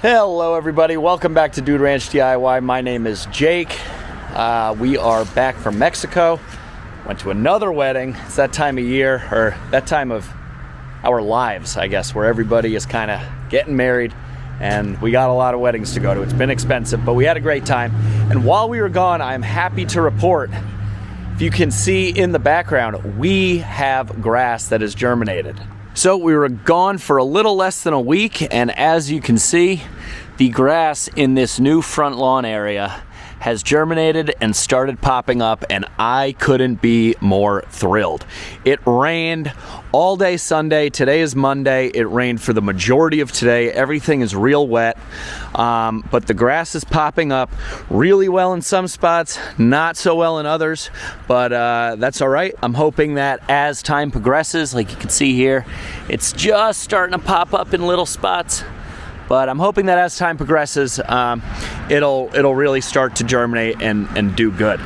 Hello everybody, welcome back to Dude Ranch DIY. My name is Jake. We are back from Mexico. Went to another wedding. It's that time of year, or that time of our lives, I guess, where everybody is kind of getting married, and we got a lot of weddings to go to. It's been expensive, but we had a great time. And while we were gone, I'm happy to report, if you can see in the background, we have grass that has germinated. So we were gone for a little less than a week, and as you can see, the grass in this new front lawn area has germinated and started popping up, and I couldn't be more thrilled. It rained all day Sunday. Today is Monday. It rained for the majority of today. Everything is real wet, but the grass is popping up really well in some spots, not so well in others, but that's all right. I'm hoping that as time progresses, like you can see here, it's just starting to pop up in little spots. But I'm hoping that as time progresses, it'll really start to germinate and do good.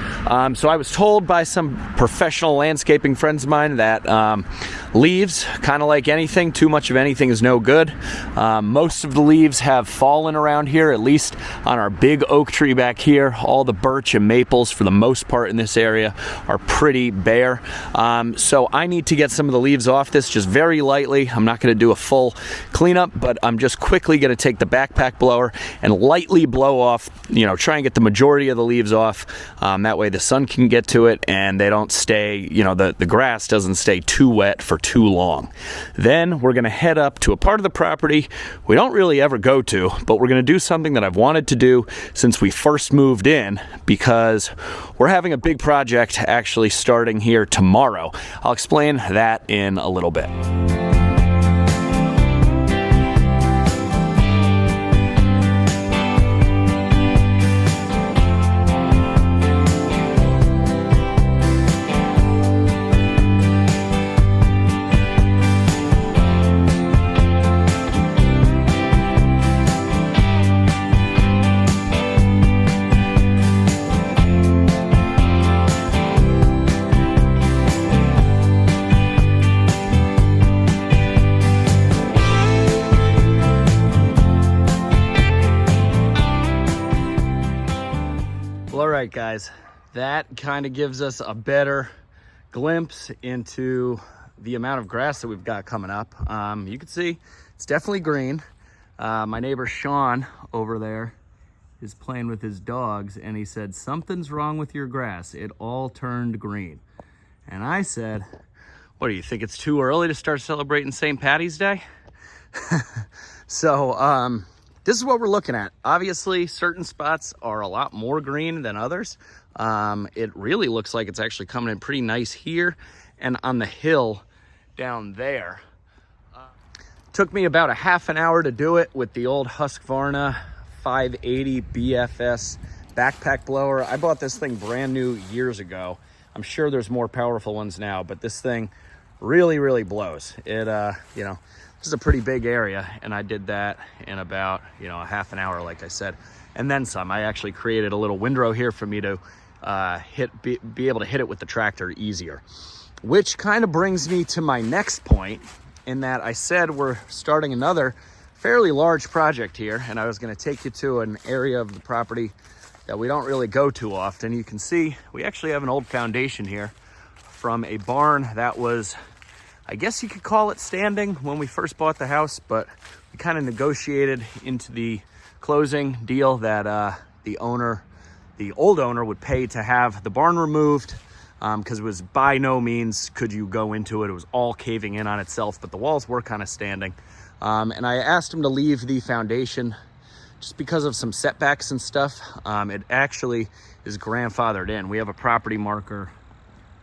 So I was told by some professional landscaping friends of mine that leaves, kind of like anything, too much of anything is no good. Most of the leaves have fallen around here, at least on our big oak tree back here. All the birch and maples, for the most part in this area, are pretty bare. So I need to get some of the leaves off this just very lightly. I'm not going to do a full cleanup, but I'm just quickly going to take the backpack blower and lightly blow off, try and get the majority of the leaves off. That way the sun can get to it and they don't stay, the grass doesn't stay too wet for too long. Then we're going to head up to a part of the property we don't really ever go to, but we're going to do something that I've wanted to do since we first moved in, because we're having a big project actually starting here tomorrow. I'll explain that in a little bit. Alright guys, that kind of gives us a better glimpse into the amount of grass that we've got coming up. You can see it's definitely green. My neighbor Sean over there is playing with his dogs, and he said, something's wrong with your grass. It all turned green. And I said, what do you think, it's too early to start celebrating St. Patty's Day? So this is what we're looking at. Obviously, certain spots are a lot more green than others. It really looks like it's actually coming in pretty nice here and on the hill down there. Took me about a half an hour to do it with the old Husqvarna 580 BFS backpack blower. I bought this thing brand new years ago. I'm sure there's more powerful ones now, but this thing really, really blows. It, this is a pretty big area, and I did that in about, a half an hour, like I said, and then some. I actually created a little windrow here for me to be able to hit it with the tractor easier. Which kind of brings me to my next point, in that I said we're starting another fairly large project here, and I was going to take you to an area of the property that we don't really go to often. You can see we actually have an old foundation here from a barn that was, I guess you could call it standing when we first bought the house, but we kind of negotiated into the closing deal that the old owner would pay to have the barn removed, because it was by no means could you go into it. It was all caving in on itself, but the walls were kind of standing. And I asked him to leave the foundation just because of some setbacks and stuff. It actually is grandfathered in. We have a property marker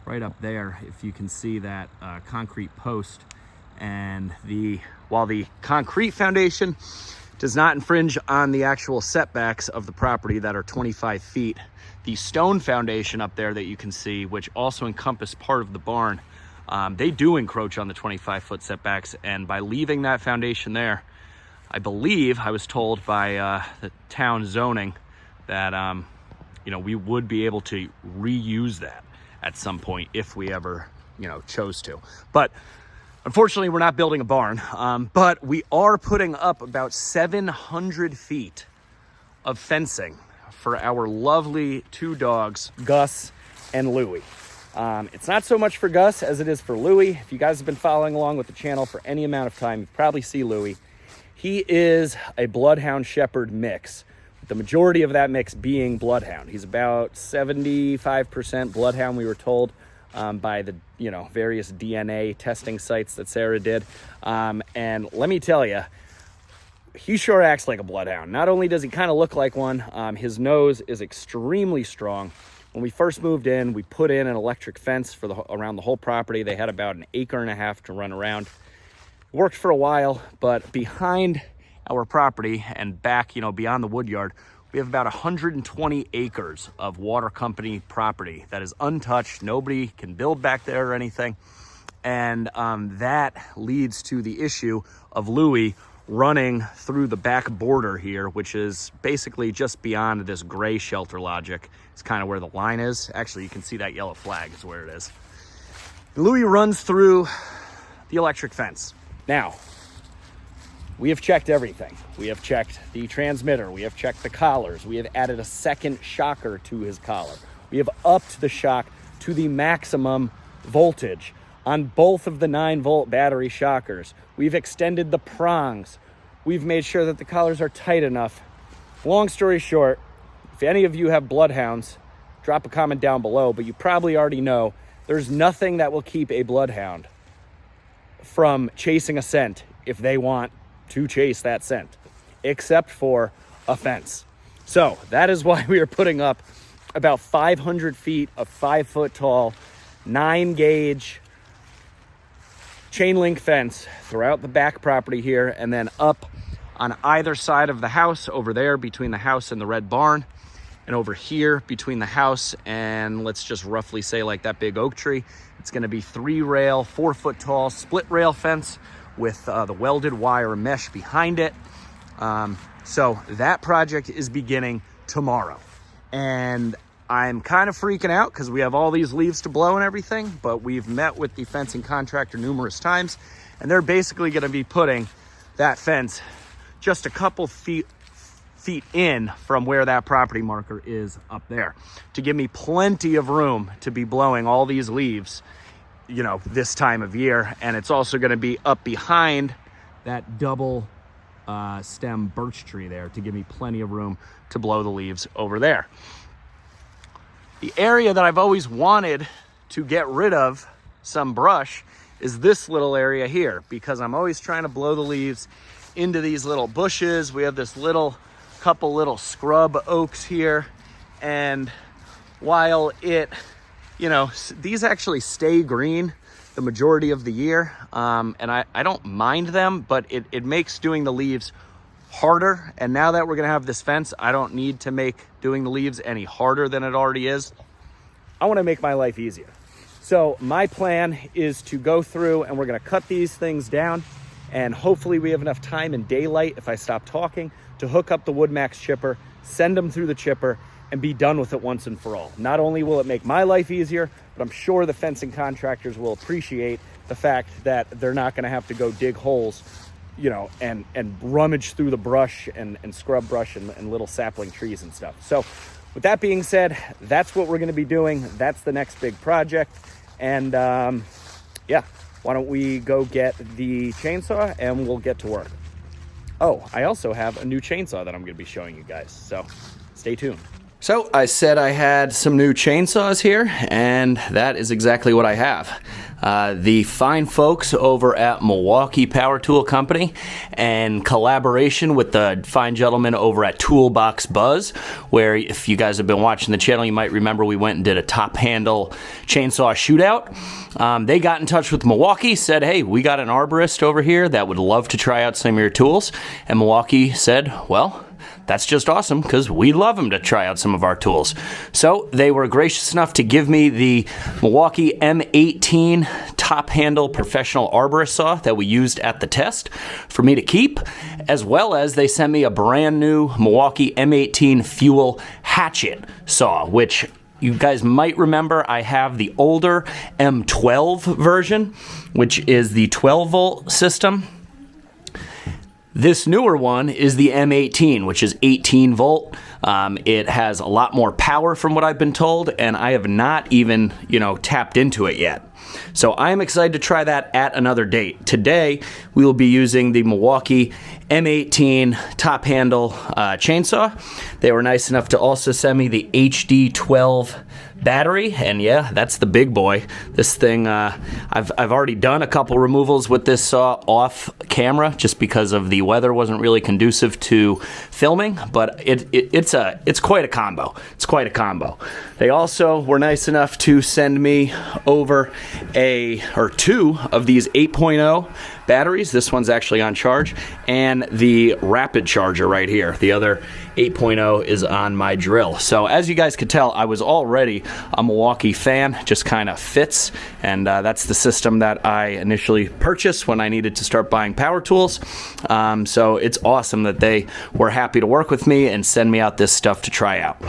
right up there, if you can see that concrete post, and while the concrete foundation does not infringe on the actual setbacks of the property that are 25 feet, the stone foundation up there that you can see, which also encompass part of the barn, they do encroach on the 25-foot setbacks. And by leaving that foundation there, I believe I was told by the town zoning that we would be able to reuse that at some point if we ever chose to. But Unfortunately, we're not building a barn, but we are putting up about 700 feet of fencing for our lovely two dogs, Gus and Louie. It's not so much for Gus as it is for Louie. If you guys have been following along with the channel for any amount of time, you probably see Louie. He is a Bloodhound Shepherd mix, with the majority of that mix being Bloodhound. He's about 75% Bloodhound, we were told, by the various DNA testing sites that Sarah did. And let me tell you, he sure acts like a Bloodhound. Not only does he kind of look like one, his nose is extremely strong. When we first moved in, we put in an electric fence for around the whole property. They had about 1.5 acres to run around. It worked for a while, but behind our property and back, beyond the wood yard, we have about 120 acres of water company property that is untouched. Nobody can build back there or anything. And that leads to the issue of Louie running through the back border here, which is basically just beyond this gray shelter logic. It's kind of where the line is. Actually, you can see that yellow flag is where it is. Louie runs through the electric fence. Now, we have checked everything. We have checked the transmitter. We have checked the collars. We have added a second shocker to his collar. We have upped the shock to the maximum voltage on both of the 9-volt battery shockers. We've extended the prongs. We've made sure that the collars are tight enough. Long story short, if any of you have bloodhounds, drop a comment down below, but you probably already know there's nothing that will keep a bloodhound from chasing a scent if they want to chase that scent, except for a fence. So that is why we are putting up about 500 feet of 5-foot tall, 9-gauge chain link fence throughout the back property here, and then up on either side of the house, over there between the house and the red barn, and over here between the house and, let's just roughly say, like that big oak tree. It's going to be 3-rail, 4-foot tall split rail fence with the welded wire mesh behind it. So that project is beginning tomorrow. And I'm kind of freaking out because we have all these leaves to blow and everything, but we've met with the fencing contractor numerous times, and they're basically going to be putting that fence just a couple feet in from where that property marker is up there, to give me plenty of room to be blowing all these leaves, this time of year. And it's also going to be up behind that double stem birch tree there to give me plenty of room to blow the leaves over there. The area that I've always wanted to get rid of some brush is this little area here, because I'm always trying to blow the leaves into these little bushes. We have this couple little scrub oaks here, and while these actually stay green the majority of the year, and I don't mind them, but it makes doing the leaves harder. And now that we're gonna have this fence, I don't need to make doing the leaves any harder than it already is. I want to make my life easier. So my plan is to go through and we're gonna cut these things down, and hopefully we have enough time in daylight, if I stop talking, to hook up the WoodMaxx chipper, send them through the chipper, and be done with it once and for all. Not only will it make my life easier, but I'm sure the fencing contractors will appreciate the fact that they're not gonna have to go dig holes, and rummage through the brush and scrub brush and little sapling trees and stuff. So with that being said, that's what we're gonna be doing. That's the next big project. And yeah, why don't we go get the chainsaw and we'll get to work. Oh, I also have a new chainsaw that I'm gonna be showing you guys, so stay tuned. So I said I had some new chainsaws here, and that is exactly what I have. The fine folks over at Milwaukee Power Tool Company, in collaboration with the fine gentlemen over at Toolbox Buzz, where if you guys have been watching the channel, you might remember we went and did a top handle chainsaw shootout. They got in touch with Milwaukee, said, hey, we got an arborist over here that would love to try out some of your tools. And Milwaukee said, well, that's just awesome, because we love them to try out some of our tools. So they were gracious enough to give me the Milwaukee M18 Top Handle Professional Arborist Saw that we used at the test for me to keep, as well as they sent me a brand new Milwaukee M18 Fuel Hatchet Saw, which, you guys might remember I have the older M12 version, which is the 12 volt system. This newer one is the M18, which is 18 volt. It has a lot more power from what I've been told, and I have not even, tapped into it yet. So I'm excited to try that at another date. Today, we will be using the Milwaukee M18 Top Handle chainsaw. They were nice enough to also send me the HD12 battery, and yeah, that's the big boy. This thing, I've already done a couple removals with this saw off camera just because of the weather wasn't really conducive to filming, but it's quite a combo. It's quite a combo. They also were nice enough to send me over two of these 8.0 batteries. This one's actually on charge, and the rapid charger right here. The other 8.0 is on my drill. So as you guys could tell, I was already a Milwaukee fan. Just kind of fits, and that's the system that I initially purchased when I needed to start buying power tools. So it's awesome that they were happy to work with me and send me out this stuff to try out.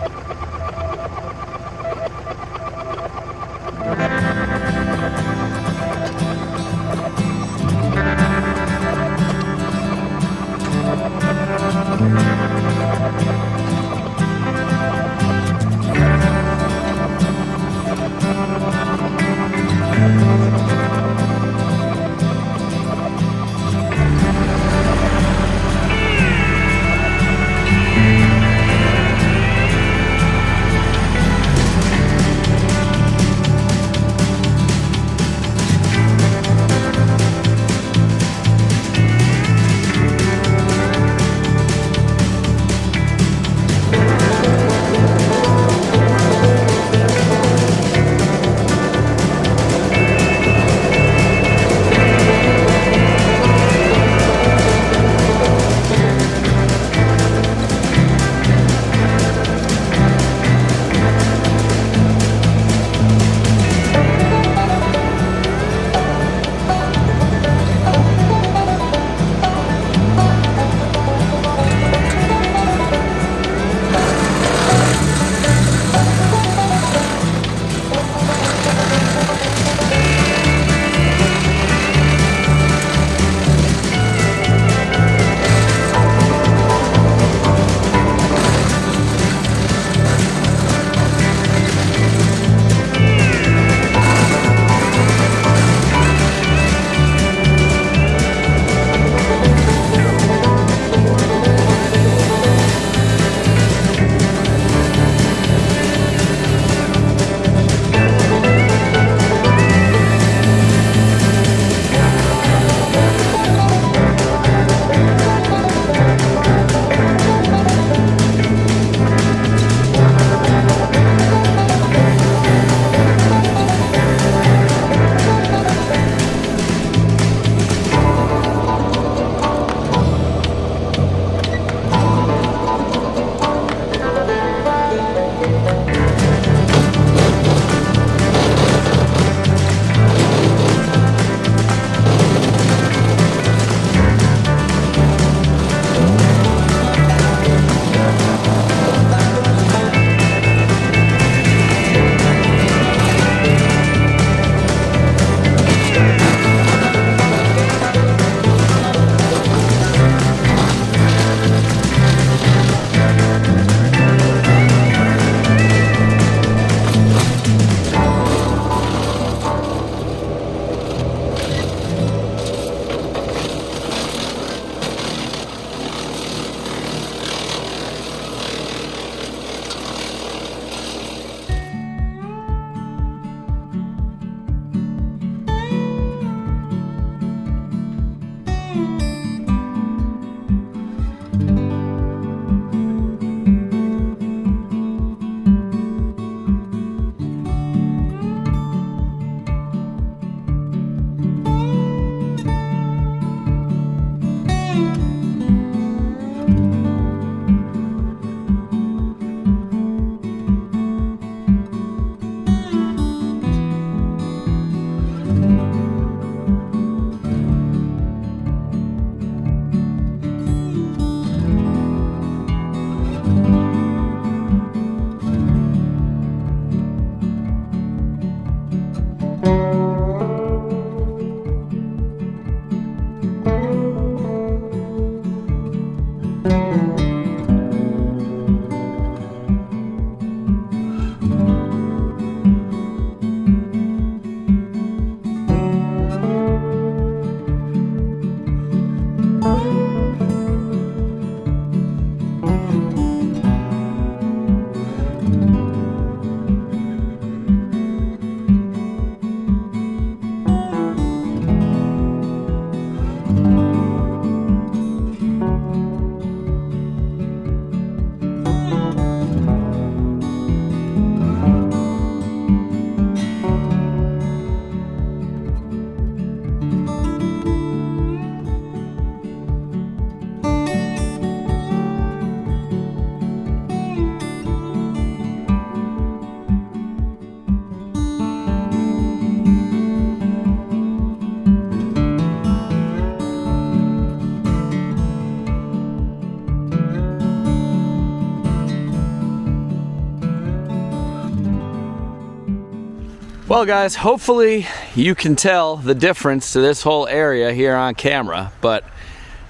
Well guys, hopefully you can tell the difference to this whole area here on camera, but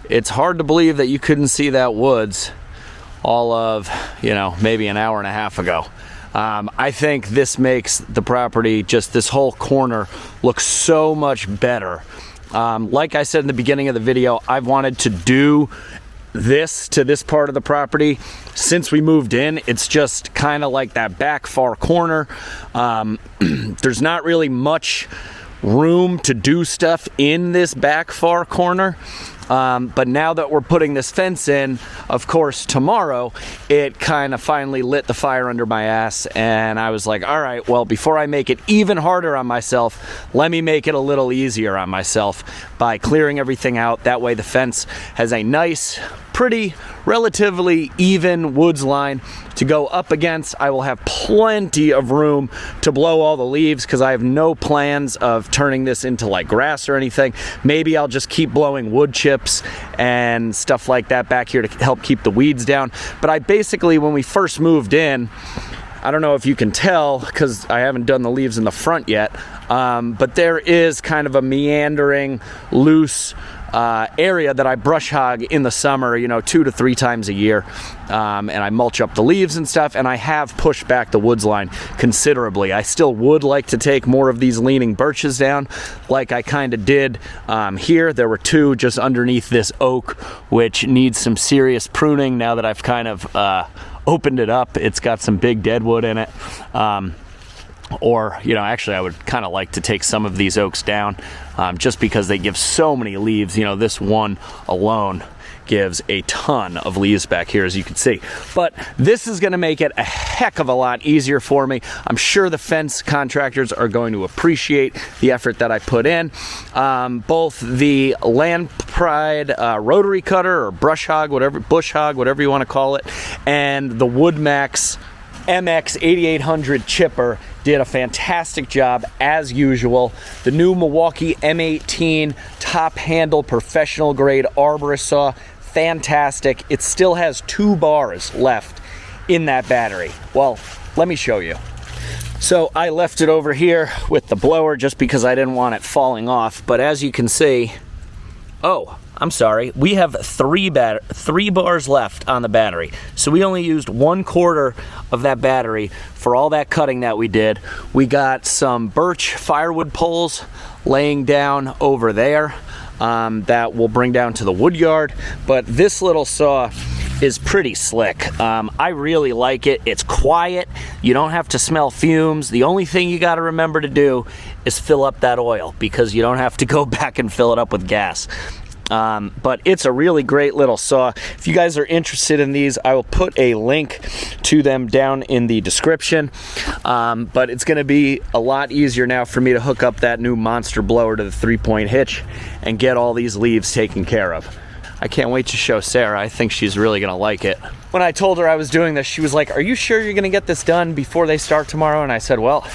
it's hard to believe that you couldn't see that woods all of, you know, maybe an hour and a half ago. I think this makes the property, just this whole corner, look so much better. Like I said in the beginning of the video, I've wanted to do this to this part of the property since we moved in. It's just kind of like that back far corner. There's not really much room to do stuff in this back far corner. But now that we're putting this fence in, of course, tomorrow, it kind of finally lit the fire under my ass, and I was like, all right, well, before I make it even harder on myself, let me make it a little easier on myself by clearing everything out. That way the fence has a nice, pretty, relatively even woods line to go up against. I will have plenty of room to blow all the leaves because I have no plans of turning this into like grass or anything. Maybe I'll just keep blowing wood chips and stuff like that back here to help keep the weeds down. But I basically, when we first moved in, I don't know if you can tell because I haven't done the leaves in the front yet, but there is kind of a meandering, loose area that I brush hog in the summer, you know, 2 to 3 times a year, and I mulch up the leaves and stuff, and I have pushed back the woods line considerably. I still would like to take more of these leaning birches down like I kind of did here. There were 2 just underneath this oak which needs some serious pruning now that I've kind of opened it up. It's got some big deadwood in it. Or, you know, actually I would kind of like to take some of these oaks down just because they give so many leaves. You know, this one alone gives a ton of leaves back here, as you can see. But this is going to make it a heck of a lot easier for me. I'm sure the fence contractors are going to appreciate the effort that I put in. Both the Land Pride rotary cutter or brush hog, whatever, bush hog, whatever you want to call it, and the WoodMaxx MX8800 Chipper did a fantastic job as usual. The new Milwaukee M18 Top Handle Professional Grade Arborist Saw, fantastic. It still has 2 bars left in that battery. Well, let me show you. So I left it over here with the blower just because I didn't want it falling off, but as you can see, oh, I'm sorry, we have 3 bars left on the battery. So we only used 1/4 of that battery for all that cutting that we did. We got some birch firewood poles laying down over there that we'll bring down to the wood yard. But this little saw is pretty slick. I really like it. It's quiet. You don't have to smell fumes. The only thing you got to remember to do is fill up that oil because you don't have to go back and fill it up with gas. But it's a really great little saw. If you guys are interested in these, I will put a link to them down in the description. But it's going to be a lot easier now for me to hook up that new monster blower to the 3-point hitch and get all these leaves taken care of. I can't wait to show Sarah. I think she's really going to like it. When I told her I was doing this, she was like, "Are you sure you're going to get this done before they start tomorrow?" And I said, well,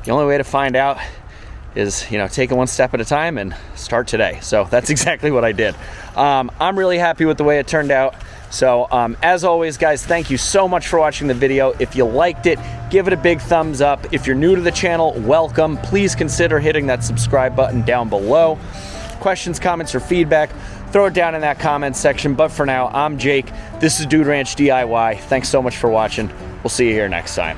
the only way to find out is, you know, take it one step at a time and start today. So that's exactly what I did. I'm really happy with the way it turned out. So as always, guys, thank you so much for watching the video. If you liked it, give it a big thumbs up. If you're new to the channel, welcome. Please consider hitting that subscribe button down below. Questions, comments, or feedback, throw it down in that comments section. But for now, I'm Jake. This is Dude Ranch DIY. Thanks so much for watching. We'll see you here next time.